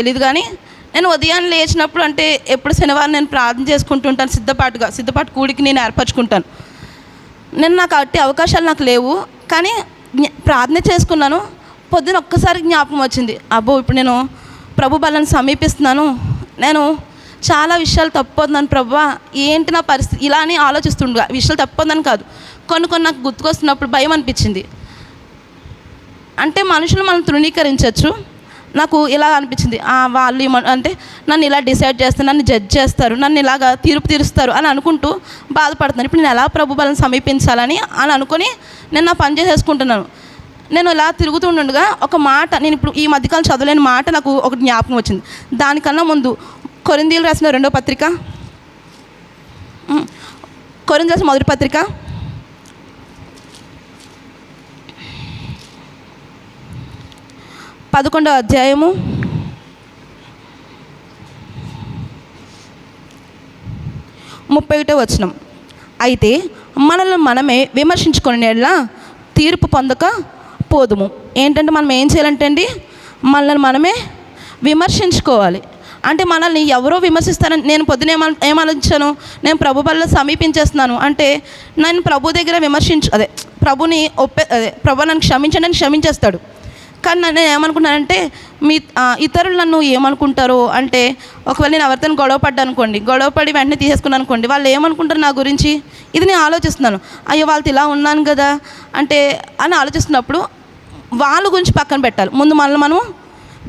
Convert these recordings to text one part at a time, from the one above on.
తెలీదు. కానీ నేను ఉదయాన్నే లేచినప్పుడు అంటే ఎప్పుడు శనివారం నేను ప్రార్థన చేసుకుంటుంటాను. సిద్ధపాటు కూడికి నేను ఏర్పరచుకుంటాను. నాకు అట్టి అవకాశాలు నాకు లేవు, కానీ ప్రార్థన చేసుకున్నాను. పొద్దున ఒక్కసారి జ్ఞాపకం వచ్చింది, అబ్బో ఇప్పుడు నేను ప్రభు బలను సమీపిస్తున్నాను, నేను చాలా విషయాలు తప్పొద్దని ప్రభువా, ఏంటి నా పరిస్థితి ఇలా అని ఆలోచిస్తుండగా. విషయాలు తప్పొద్దని కాదు, కొన్ని నాకు గుర్తుకొస్తున్నప్పుడు భయం అనిపించింది. అంటే మనుషులు మనం తృణీకరించవచ్చు. నాకు ఇలా అనిపించింది, వాళ్ళు అంటే నన్ను ఇలా డిసైడ్ చేస్తారు, నన్ను జడ్జ్ చేస్తారు, నన్ను ఇలాగా తీర్పు తీరుస్తారు అని అనుకుంటూ బాధపడుతున్నాను. ఇప్పుడు నేను ఎలా ప్రభు బలను సమీపించాలని అనుకొని నేను నా పని చేసేసుకుంటున్నాను. నేను ఇలా తిరుగుతుండగా ఒక మాట, నేను ఇప్పుడు ఈ మధ్యకాలం చదవలేని మాట నాకు ఒకటి జ్ఞాపకం వచ్చింది. దానికన్నా ముందు కొరింథీయులకు రాసిన రెండో పత్రిక, కొరింథీయులకు రాసిన మొదటి పత్రిక 11వ అధ్యాయము 31వ వచనం. అయితే మనల్ని మనమే విమర్శించుకునే తీర్పు పొందక పోదుము. ఏంటంటే మనం ఏం చేయాలంటే అండి, మనల్ని మనమే విమర్శించుకోవాలి. అంటే మనల్ని ఎవరో విమర్శిస్తారని నేను పొద్దున ఏమాలోచించాను, నేను ప్రభు బల్ల సమీపించేస్తున్నాను అంటే నేను ప్రభు దగ్గర ప్రభుని ప్రభు నన్ను క్షమించండి అని క్షమించేస్తాడు. కానీ నేను ఏమనుకున్నానంటే ఇతరులు నన్ను ఏమనుకుంటారో అంటే, ఒకవేళ నేను ఎవరితో గొడవపడి వెంటనే తీసేసుకున్నాను అనుకోండి, వాళ్ళు ఏమనుకుంటారు నా గురించి, ఇది నేను ఆలోచిస్తున్నాను. అయ్యో వాళ్ళతో ఇలా ఉన్నాను కదా అంటే అని ఆలోచిస్తున్నప్పుడు వాళ్ళ గురించి పక్కన పెట్టాలి. ముందు మనం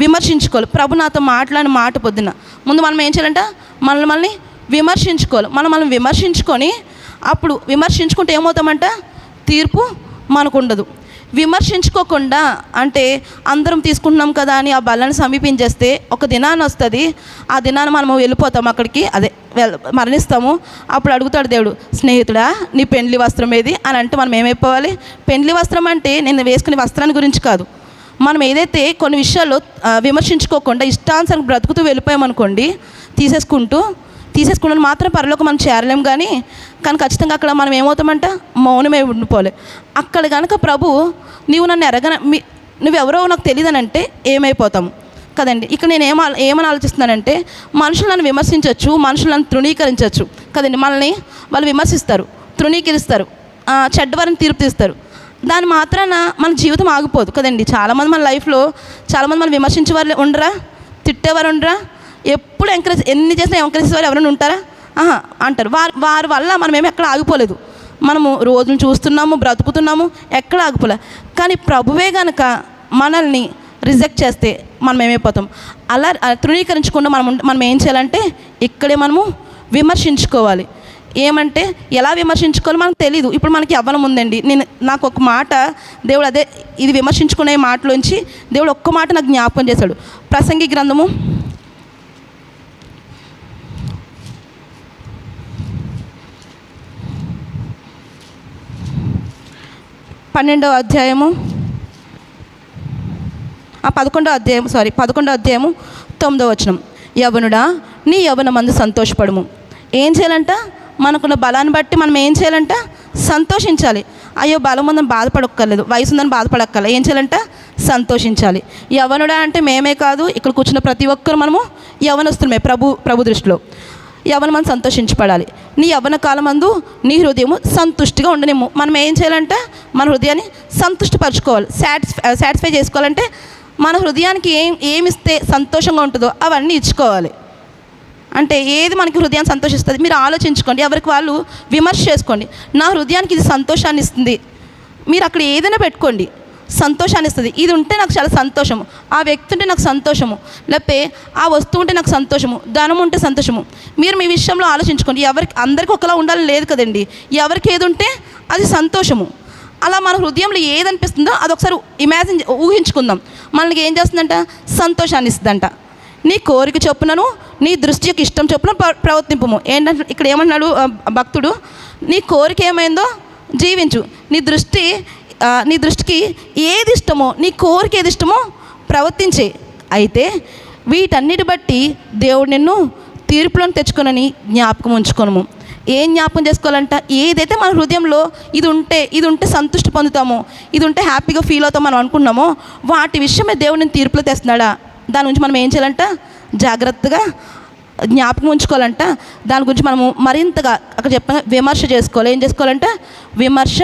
విమర్శించుకోవాలి. ప్రభు నాతో మాట్లాడిన మాట పొద్దున్న ముందు మనం ఏం చేయాలంటే మనల్ని విమర్శించుకోవాలి. మనం విమర్శించుకొని అప్పుడు విమర్శించుకుంటే ఏమవుతామంటే తీర్పు మనకు ఉండదు. విమర్శించుకోకుండా అంటే అందరం తీసుకుంటున్నాం కదా అని ఆ బల్లని సమీపించేస్తే ఒక దినాన్ని వస్తుంది, ఆ దినాన్ని మనము వెళ్ళిపోతాము అక్కడికి, మరణిస్తాము. అప్పుడు అడుగుతాడు దేవుడు, స్నేహితుడా నీ పెండ్లి వస్త్రం ఏది అని అంటే మనం ఏమైపోవాలి? పెండ్లి వస్త్రం అంటే నేను వేసుకునే వస్త్రాన్ని గురించి కాదు. మనం ఏదైతే కొన్ని విషయాల్లో విమర్శించుకోకుండా ఇష్టానుసారం బ్రతుకుతూ వెళ్ళిపోయామనుకోండి, తీసేసుకున్న మాత్రం పరలోకం మనం చేరలేం. కానీ ఖచ్చితంగా అక్కడ మనం ఏమవుతామంట, మౌనమే ఉండిపోలే. అక్కడ కనుక ప్రభు నీవు నన్ను నువ్వెవరో నాకు తెలియదని అంటే ఏమైపోతాము కదండి. ఇక్కడ నేను ఏమని ఆలోచిస్తున్నానంటే, మనుషులు నన్ను విమర్శించవచ్చు, మనుషులు నన్ను తృణీకరించవచ్చు కదండి. మనల్ని వాళ్ళు విమర్శిస్తారు, తృణీకరిస్తారు, చెడ్డవారిని తీర్పు తీస్తారు. దాని మాత్రాన మన జీవితం ఆగిపోదు కదండి. చాలామంది మన లైఫ్లో చాలామంది మనం విమర్శించే వాళ్ళు ఉండరా, తిట్టేవారు ఉండరా, ఎప్పుడు ఎన్ని చేసినా ఎంకరేజ్ చేసేవారు ఎవరైనా ఉంటారా? అంటారు. వారి వల్ల మనమేమి ఎక్కడ ఆగిపోలేదు. మనము రోజును చూస్తున్నాము, బ్రతుకుతున్నాము, ఎక్కడ ఆగిపోలే. కానీ ప్రభువే కనుక మనల్ని రిజెక్ట్ చేస్తే మనం ఏమైపోతాం? అలా తృణీకరించకుండా మనం ఏం చేయాలంటే ఇక్కడే మనము విమర్శించుకోవాలి. ఏమంటే ఎలా విమర్శించుకోవాలో మనకు తెలీదు. ఇప్పుడు మనకి యవ్వనం ఉందండి, నాకు ఒక మాట దేవుడు ఇది విమర్శించుకునే మాటలోంచి దేవుడు ఒక్క మాట నాకు జ్ఞాపకం చేశాడు. ప్రసంగి గ్రంథము 11వ అధ్యాయము 9వ వచనం. యవ్వనుడా నీ యవ్వనమందు సంతోషపడము. ఏం చేయాలంట? మనకున్న బలాన్ని బట్టి మనం ఏం చేయాలంట? సంతోషించాలి. అయ్యో బలం ఉందని బాధపడక్కర్లేదు, వయసు ఉందని బాధపడక్కర్లేదు. ఏం చేయాలంట? సంతోషించాలి. యవ్వనుడా అంటే మేమే కాదు, ఇక్కడ కూర్చున్న ప్రతి ఒక్కరు మనము యవ్వనస్తులమే ప్రభు దృష్టిలో. యవ్వనం సంతోషించబడాలి. నీ యవ్వన కాలమందు నీ హృదయము సంతుష్టిగా ఉండనేమో. మనం ఏం చేయాలంటే మన హృదయాన్ని సంతుష్టిపరచుకోవాలి, సాటిస్ఫై చేసుకోవాలంటే మన హృదయానికి ఏమిస్తే సంతోషంగా ఉంటుందో అవన్నీ ఇచ్చుకోవాలి. అంటే ఏది మనకి హృదయాన్ని సంతోషిస్తుంది మీరు ఆలోచించుకోండి. ఎవరికి వాళ్ళు విమర్శ చేసుకోండి. నా హృదయానికి ఇది సంతోషాన్ని ఇస్తుంది, మీరు అక్కడ ఏదైనా పెట్టుకోండి, సంతోషాన్ని ఇస్తుంది. ఇది ఉంటే నాకు చాలా సంతోషము, ఆ వ్యక్తి ఉంటే నాకు సంతోషము, లేకపోతే ఆ వస్తువు ఉంటే నాకు సంతోషము, ధనం ఉంటే సంతోషము. మీరు మీ విషయంలో ఆలోచించుకోండి. అందరికీ ఒకలా ఉండాలని లేదు కదండి. ఎవరికి ఏది ఉంటే అది సంతోషము. అలా మన హృదయంలో ఏదనిపిస్తుందో అది ఒకసారి ఊహించుకుందాం. మనకి ఏం చేస్తుందంట? సంతోషాన్ని ఇస్తుందంట. నీ కోరిక చొప్పునను నీ దృష్టి యొక్క ఇష్టం చొప్పున ప్రవర్తింపము. ఏంటంటే ఇక్కడ ఏమన్నాడు భక్తుడు? నీ కోరిక ఏమైందో జీవించు, నీ దృష్టికి ఏది ఇష్టమో, నీ కోరిక ఏది ఇష్టమో ప్రవర్తించే. అయితే వీటన్నిటి బట్టి దేవుడు నిన్ను తీర్పులను తెచ్చుకొనని జ్ఞాపకం ఉంచుకోను. ఏం జ్ఞాపకం చేసుకోవాలంట? ఏదైతే మన హృదయంలో ఇది ఉంటే సంతృష్టి పొందుతామో, ఇది ఉంటే హ్యాపీగా ఫీల్ అవుతాం మనం అనుకున్నామో వాటి విషయమే దేవుడిని తీర్పులో తెస్తున్నాడా దాని గురించి మనం ఏం చేయాలంట, జాగ్రత్తగా జ్ఞాపకం ఉంచుకోవాలంట. దాని గురించి మనము మరింతగా అక్కడ చెప్పిన విమర్శ చేసుకోవాలి. ఏం చేసుకోవాలంటే విమర్శ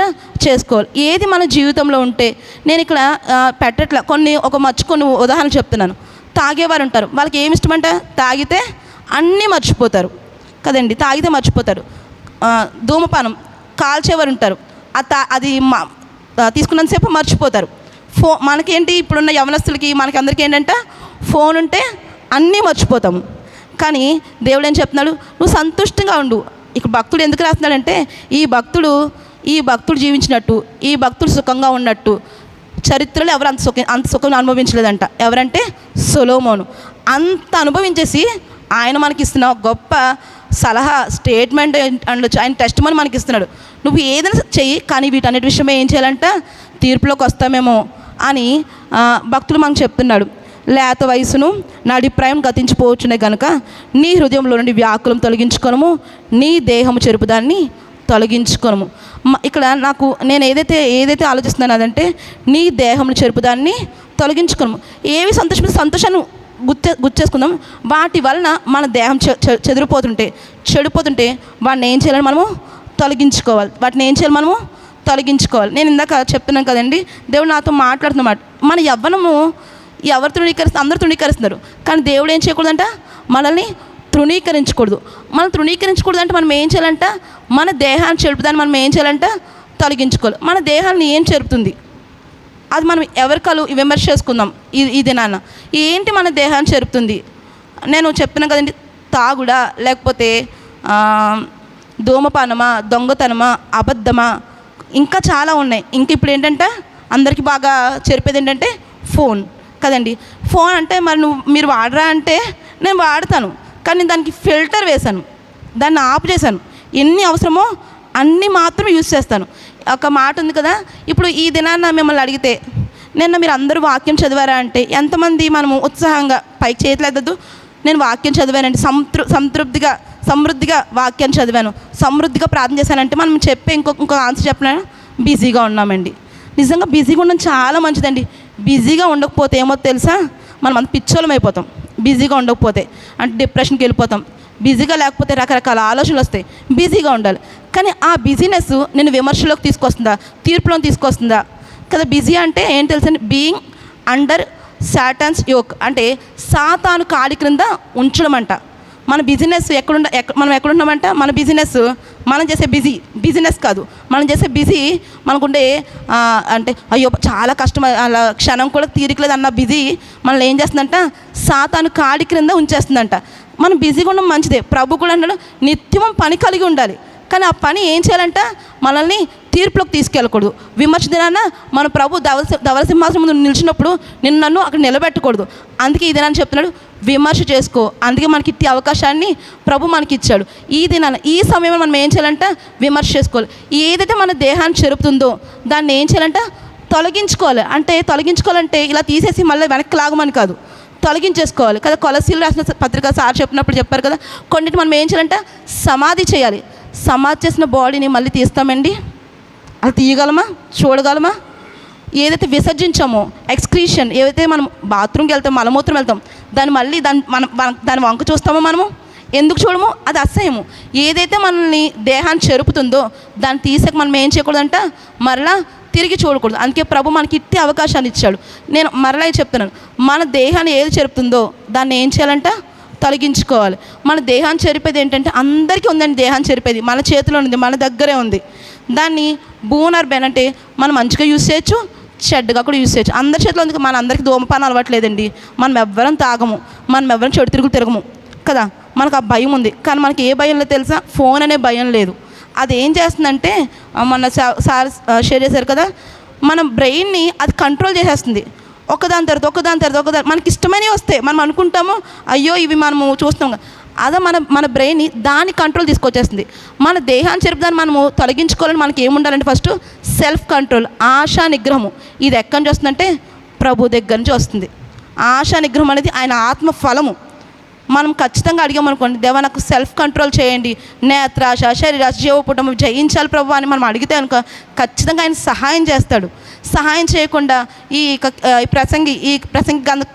చేసుకోవాలి. ఏది మన జీవితంలో ఉంటే, నేను ఇక్కడ పెట్టట్లా, కొన్ని ఉదాహరణలు చెప్తున్నాను. తాగేవారు ఉంటారు, వాళ్ళకి ఏమి ఇష్టమంటే తాగితే అన్నీ మర్చిపోతారు కదండి, తాగితే మర్చిపోతారు. ధూమపానం కాల్చేవారు ఉంటారు, అది తీసుకున్నంతసేపు మర్చిపోతారు. మనకేంటి ఇప్పుడున్న యవనస్తులకి మనకి అందరికీ ఏంటంటే ఫోన్ ఉంటే అన్నీ మర్చిపోతాము. కానీ దేవుడు ఏం చెప్తున్నాడు, నువ్వు సంతుష్టంగా ఉండు. ఇక్కడ భక్తుడు ఎందుకు రాస్తున్నాడంటే, ఈ భక్తుడు జీవించినట్టు, ఈ భక్తుడు సుఖంగా ఉన్నట్టు చరిత్రలో ఎవరు అంత సుఖం అనుభవించలేదంట. ఎవరంటే సొలొమోను. అంత అనుభవించేసి ఆయన మనకి ఇస్తున్న గొప్ప సలహా, స్టేట్మెంట్ అనొచ్చు, ఆయన టెస్టిమనీ మనకి ఇస్తున్నాడు. నువ్వు ఏదైనా చెయ్యి, కానీ వీటన్నిటి విషయమే ఏం చేయాలంట, తీర్పులోకి వస్తామేమో అని భక్తులు మనకు చెప్తున్నాడు. లేత వయసును నడిప్రాయం గతించిపోవచ్చునే గనుక నీ హృదయంలో నుండి వ్యాకులం తొలగించుకొనము, నీ దేహము చెరుపుదాన్ని తొలగించుకొనము. ఇక్కడ నేను ఏదైతే ఆలోచిస్తున్నాను అదంటే, నీ దేహంలో చెరుపుదాన్ని తొలగించుకొనము. ఏవి సంతోషాన్ని గుర్చేసుకుందాం. వాటి వలన మన దేహం చెడిపోతుంటే వాటిని ఏం చేయాలని మనము తొలగించుకోవాలి. నేను ఇందాక చెప్తున్నాను కదండి, దేవుడు నాతో మాట్లాడుతున్నమాట. మన యవ్వనము ఎవరు అందరూ తృణీకరిస్తున్నారు, కానీ దేవుడు ఏం చేయకూడదంట, మనల్ని తృణీకరించకూడదు. అంటే మనం ఏం చేయాలంట, మన దేహాన్ని చెరుపుదాన్ని మనం ఏం చేయాలంట, తొలగించుకోవాలి. మన దేహాన్ని ఏం చెరుపుతుంది, అది మనం ఎవరికలు విమర్శ చేసుకుందాం. ఇది నాన్న ఏంటి మన దేహాన్ని చెరుపుతుంది? నేను చెప్తున్నాను కదండి, తాగుడా, లేకపోతే ధూమపానమా, దొంగతనమా, అబద్ధమా, ఇంకా చాలా ఉన్నాయి. ఇంక ఇప్పుడు ఏంటంటే అందరికీ బాగా చెరిపేది ఏంటంటే ఫోన్ కదండి. ఫోన్ అంటే మరి మీరు వాడరా అంటే నేను వాడతాను, కానీ దానికి ఫిల్టర్ వేశాను, దాన్ని ఆఫ్ చేశాను. ఎన్ని అవసరమో అన్నీ మాత్రం యూజ్ చేస్తాను. ఒక మాట ఉంది కదా, ఇప్పుడు ఈ దినాన్న మిమ్మల్ని అడిగితే, నిన్న మీరు అందరూ వాక్యం చదివారా అంటే ఎంతమంది మనము ఉత్సాహంగా పైకి చేయట్లేదు, నేను వాక్యం చదివానంటే సమృద్ధిగా వాక్యాన్ని చదివాను, సమృద్ధిగా ప్రార్థన చేశానంటే మనం చెప్పే ఇంకొక ఆన్సర్ చెప్పినా బిజీగా ఉన్నామండి. నిజంగా బిజీగా ఉండడం చాలా మంచిదండి. బిజీగా ఉండకపోతే ఏమో తెలుసా, మనం అంత పిచ్చోళం అయిపోతాం. బిజీగా ఉండకపోతే అంటే డిప్రెషన్కి వెళ్ళిపోతాం. బిజీగా లేకపోతే రకరకాల ఆలోచనలు వస్తాయి. బిజీగా ఉండాలి. కానీ ఆ బిజీనెస్ నేను విమర్శలోకి తీసుకొస్తుందా, తీర్పులోకి తీసుకొస్తుందా కదా. బిజీ అంటే ఏం తెలుసండి, బీయింగ్ అండర్ సాటాన్స్ యోక్, అంటే సాతాను కాడి క్రింద ఉంచడం అంట. మన బిజినెస్ మనం ఎక్కడున్నామంట, మన బిజినెస్ మనం చేసే బిజినెస్ కాదు, మనం చేసే బిజీ మనకుండే అంటే అయ్యో చాలా కష్టం, అలా క్షణం కూడా తీరికలేదు అన్న బిజీ మనల్ని ఏం చేస్తుందంట, సాతాను కాడి క్రింద ఉంచేస్తుందంట. మనం బిజీగా ఉండడం మంచిదే. ప్రభు కూడా అన్నాడు నిత్యం పని కలిగి ఉండాలి, కానీ ఆ పని ఏం చేయాలంట, మనల్ని తీర్పులోకి తీసుకెళ్ళకూడదు. విమర్శ దినాన మన ప్రభు ధవల సింహాసనం ముందు నిలిచినప్పుడు నన్ను అక్కడ నిలబెట్టకూడదు. అందుకే ఈ దినాన్ని చెప్తున్నాడు, విమర్శ చేసుకో. అందుకే మనకి ఇచ్చే అవకాశాన్ని ప్రభు మనకి ఇచ్చాడు. ఈ సమయంలో మనం ఏం చేయాలంట, విమర్శ చేసుకోవాలి. ఏదైతే మన దేహాన్ని చెరుపుతుందో దాన్ని ఏం చేయాలంట, తొలగించుకోవాలంటే ఇలా తీసేసి మళ్ళీ వెనక్కి లాగమని కాదు, తొలగించేసుకోవాలి కదా. కొలసీలు రాసిన పత్రిక సార్ చెప్పినప్పుడు చెప్పారు కదా, కొన్నిటి మనం ఏం చేయాలంట, సమాధి చేయాలి. సమాధి చేసిన బాడీని మళ్ళీ తీస్తామండి, అది తీయగలమా, చూడగలమా? ఏదైతే విసర్జించామో ఎక్స్క్రీషన్, ఏదైతే మనం బాత్రూమ్కి వెళ్తాం, మలమూత్రం వెళ్తాం, దాన్ని మళ్ళీ దాని వంక చూస్తామో మనము, ఎందుకు చూడము? అది అసహ్యము. ఏదైతే మనల్ని దేహాన్ని చెరుపుతుందో దాన్ని తీసాక మనం ఏం చేయకూడదంట, మరలా తిరిగి చూడకూడదు. అందుకే ప్రభు మనకి ఇట్టి అవకాశాన్ని ఇచ్చాడు. నేను మరలా చెప్తున్నాను, మన దేహాన్ని ఏది చెరుపుతుందో దాన్ని ఏం చేయాలంట, తొలగించుకోవాలి. మన దేహాన్ని చెరిపేది ఏంటంటే, అందరికీ ఉందండి దేహాన్ని చెరిపేది, మన చేతిలో ఉంది, మన దగ్గరే ఉంది. దాన్ని బూనర్ బెన్ అంటే మనం మంచిగా యూజ్ చేయొచ్చు, చెడ్డగా కూడా యూజ్ చేయొచ్చు. అందరి చేతిలో ఉంది. మన అందరికీ ధూమపానం అలవాట్లేదండి, మనం ఎవ్వరం తాగము, మనం ఎవ్వరం చెడు తిరగము కదా. మనకు ఆ భయం ఉంది, కానీ మనకి ఏ భయం లేదు తెలుసా, ఫోన్ అనే భయం లేదు. అది ఏం చేస్తుందంటే, మన సార్ షేర్ చేశారు కదా, మన బ్రెయిన్ని అది కంట్రోల్ చేసేస్తుంది. ఒకదాని తర్వాత మనకి ఇష్టమైనవి వస్తాయి, మనం అనుకుంటాము అయ్యో ఇవి మనము చూస్తాం, అదే మన బ్రెయిన్ని దాని కంట్రోల్ తీసుకొచ్చేస్తుంది. మన దేహాన్ని చెరుపుదాన్ని మనము తొలగించుకోవాలని మనకి ఏముండాలంటే, ఫస్ట్ సెల్ఫ్ కంట్రోల్, ఆశా నిగ్రహము. ఇది ఎక్కడి నుంచి వస్తుందంటే ప్రభు దగ్గర నుంచి వస్తుంది. ఆశా నిగ్రహం అనేది ఆయన ఆత్మ ఫలము. మనం ఖచ్చితంగా అడిగామనుకోండి, దేవా నాకు సెల్ఫ్ కంట్రోల్ చేయండి, నేత్రాశ శరీరాశ జీవపుటం జయించాలి ప్రభు అని మనం అడిగితే అనుకో ఖచ్చితంగా ఆయన సహాయం చేస్తాడు. సహాయం చేయకుండా ఈ ప్రసంగి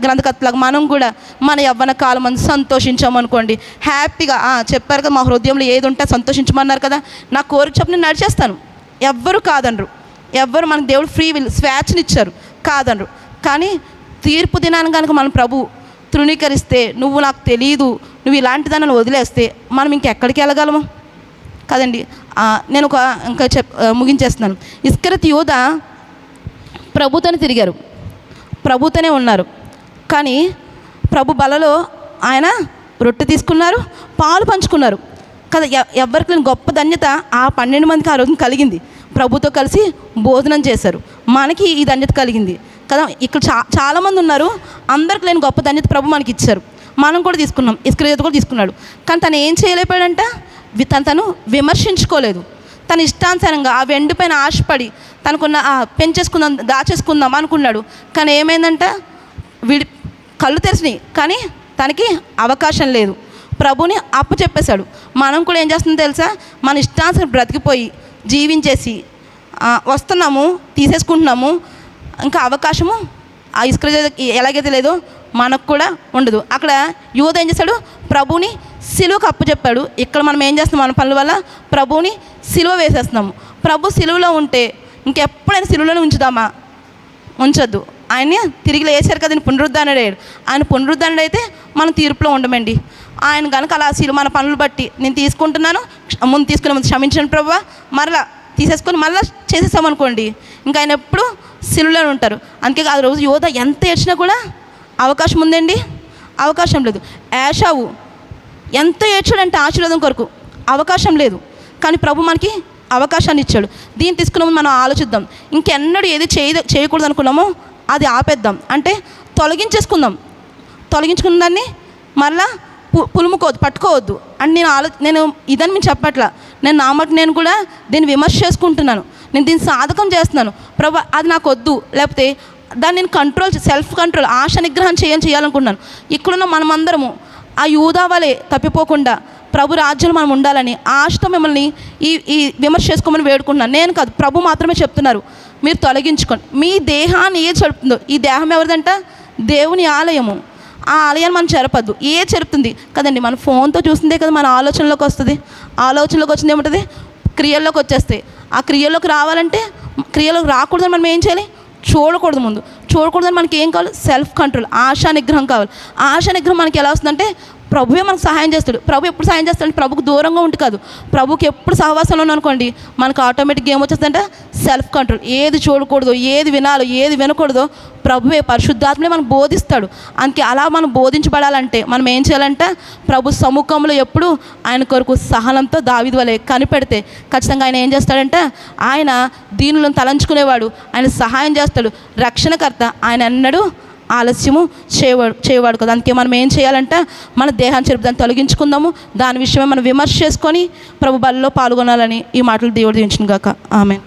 గ్రంథకర్తలాగా మనం కూడా మన యవ్వన కాలం మంది సంతోషించామనుకోండి, హ్యాపీగా చెప్పారు కదా మా హృదయంలో ఏది ఉంటే సంతోషించమన్నారు కదా, నా కోరిక చెప్పి నేను నడిచేస్తాను. ఎవ్వరు కాదనరు, ఎవ్వరు మనకు దేవుడు ఫ్రీ విల్ స్వేచ్ఛనిచ్చారు కాదనరు. కానీ తీర్పు దినాన్ని కనుక మన ప్రభు తృణీకరిస్తే, నువ్వు నాకు తెలియదు, నువ్వు ఇలాంటి దాన్ని వదిలేస్తే మనం ఇంకెక్కడికి వెళ్ళగలము కదండి. నేను ఇంకా ముగించేస్తున్నాను. ఇస్కరియోతు యూద ప్రభుతోనే తిరిగారు, ప్రభుతోనే ఉన్నారు. కానీ ప్రభు బలలో ఆయన రొట్టె తీసుకున్నారు, పాలు పంచుకున్నారు కదా. ఎవరికి లేని గొప్ప ధన్యత ఆ 12 మందికి ఆ రోజు కలిగింది. ప్రభుతో కలిసి భోజనం చేశారు. మనకి ఈ ధన్యత కలిగింది కదా. ఇక్కడ చాలామంది ఉన్నారు, అందరికి లేని గొప్ప ధన్యత ప్రభు మనకి ఇచ్చారు. మనం కూడా తీసుకున్నాం, ఇస్కరియోతు కూడా తీసుకున్నాడు. కానీ తను ఏం చేయలేకపోయాడంట, తను విమర్శించుకోలేదు. తన ఇష్టానుసారంగా ఆ వెండిపైన ఆశపడి తనకున్న పెంచేసుకుందాం దాచేసుకుందాం అనుకున్నాడు. కానీ ఏమైందంట, కళ్ళు తెరిచినాయి కానీ తనకి అవకాశం లేదు. ప్రభుని అప్పచెప్పేశాడు. మనం కూడా ఏం చేస్తుందో తెలుసా, మన ఇష్టానుసారం బ్రతికిపోయి జీవించేసి వస్తున్నాము, తీసేసుకుంటున్నాము. ఇంకా అవకాశము ఆ ఇస్కరియోతు ఎలాగైతే లేదో మనకు కూడా ఉండదు. అక్కడ యూద ఏం చేశాడు, ప్రభుని సిలువకు అప్పచెప్పాడు. ఇక్కడ మనం ఏం చేస్తున్నాం, మన పనుల వల్ల ప్రభుని సిలువ వేసేస్తున్నాము. ప్రభు సిలువలో ఉంటే ఇంకెప్పుడైనా సిలువలోనే ఉంచుదామా? ఉంచొద్దు. ఆయన్ని తిరిగి లేచారు కదా, పునరుద్ధానుడయ్యాడు. ఆయన పునరుద్ధానుడైతే మనం తీర్పులో ఉండమండి. ఆయన కనుక అలా మన పనులు బట్టి నేను తీసుకుంటున్నాను, ముందు తీసుకునే ముందు క్షమించండి ప్రభువా, మరలా తీసేసుకొని మళ్ళీ చేసేసామనుకోండి, ఇంకా ఆయన ఎప్పుడు సిలువలోనే ఉంటారు. అందుకే ఆ రోజు యోధ ఎంత ఏడ్చినా కూడా అవకాశం ఉందండి, అవకాశం లేదు. ఏషావు ఎంత ఏడ్చాడంటే ఆశీర్వాదం కొరకు, అవకాశం లేదు. కానీ ప్రభు మనకి అవకాశాన్ని ఇచ్చాడు. దీన్ని తీసుకున్నాము. మనం ఆలోచిద్దాం, ఇంకెన్నడూ ఏది చేయకూడదు అనుకున్నామో అది ఆపేద్దాం. అంటే తొలగించుకున్న దాన్ని మళ్ళా పులుముకోవద్దు, పట్టుకోవద్దు అని నేను ఇదని నేను చెప్పట్లా. నేను నా మటు నేను కూడా దీన్ని విమర్శ చేసుకుంటున్నాను, నేను దీన్ని సాధకం చేస్తున్నాను. ప్రభు అది నాకు వద్దు, లేకపోతే దాన్ని నేను సెల్ఫ్ కంట్రోల్ ఆశ నిగ్రహం చేయాలనుకుంటున్నాను. ఇక్కడున్న మనమందరము ఆ యూదా వలె తప్పిపోకుండా ప్రభు రాజ్యంలో మనం ఉండాలని ఆశతో మిమ్మల్ని ఈ విమర్శ చేసుకోమని వేడుకుంటున్నాను. నేను కాదు, ప్రభు మాత్రమే చెప్తున్నారు, మీరు తొలగించుకోండి. మీ దేహాన్ని ఏది చెడుపుతుందో, ఈ దేహం ఎవరిదంట, దేవుని ఆలయము. ఆ ఆలయాన్ని మనం చెరపద్దు. చెరుపుతుంది కదండి, మన ఫోన్తో చూస్తుందే కదా మన ఆలోచనలోకి వస్తుంది. ఆలోచనలోకి వచ్చింది ఏముంటుంది, క్రియల్లోకి వచ్చేస్తాయి. ఆ క్రియల్లోకి రావాలంటే, క్రియలోకి రాకూడదని మనం ఏం చేయాలి, చూడకూడదు. ముందు చూడకూడదని మనకి ఏం కావాలి, సెల్ఫ్ కంట్రోల్, ఆశా నిగ్రహం కావాలి. ఆశా నిగ్రహం మనకి ఎలా వస్తుందంటే ప్రభువే మనకు సహాయం చేస్తాడు. ప్రభు ఎప్పుడు సహాయం చేస్తాడంటే ప్రభుకు దూరంగా ఉంటే కాదు, ప్రభుకి ఎప్పుడు సహవాసంలో అనుకోండి మనకు ఆటోమేటిక్గా ఏమొచ్చేస్తుందంటే సెల్ఫ్ కంట్రోల్. ఏది చూడకూడదు, ఏది వినాలో, ఏది వినకూడదో ప్రభువే పరిశుద్ధాత్మనే మనకు బోధిస్తాడు. అందుకే అలా మనం బోధించబడాలంటే మనం ఏం చేయాలంటే ప్రభు సముఖంలో ఎప్పుడు ఆయన కొరకు సహనంతో దావీదు వలె కనిపెడితే ఖచ్చితంగా ఆయన ఏం చేస్తాడంటే ఆయన దీనులను తలంచుకునేవాడు, ఆయన సహాయం చేస్తాడు, రక్షణకర్త. ఆయన అన్నడు ఆలస్యము చేయవాడు కదా. అందుకే మనం ఏం చేయాలంటే మన దేహాన్ని చెరుపు దాన్ని తొలగించుకుందాము. దాని విషయమే మనం విమర్శ చేసుకొని ప్రభు బలిలో పాల్గొనాలని ఈ మాటలు దేవుడు దీవించును గాక. ఆమేన్.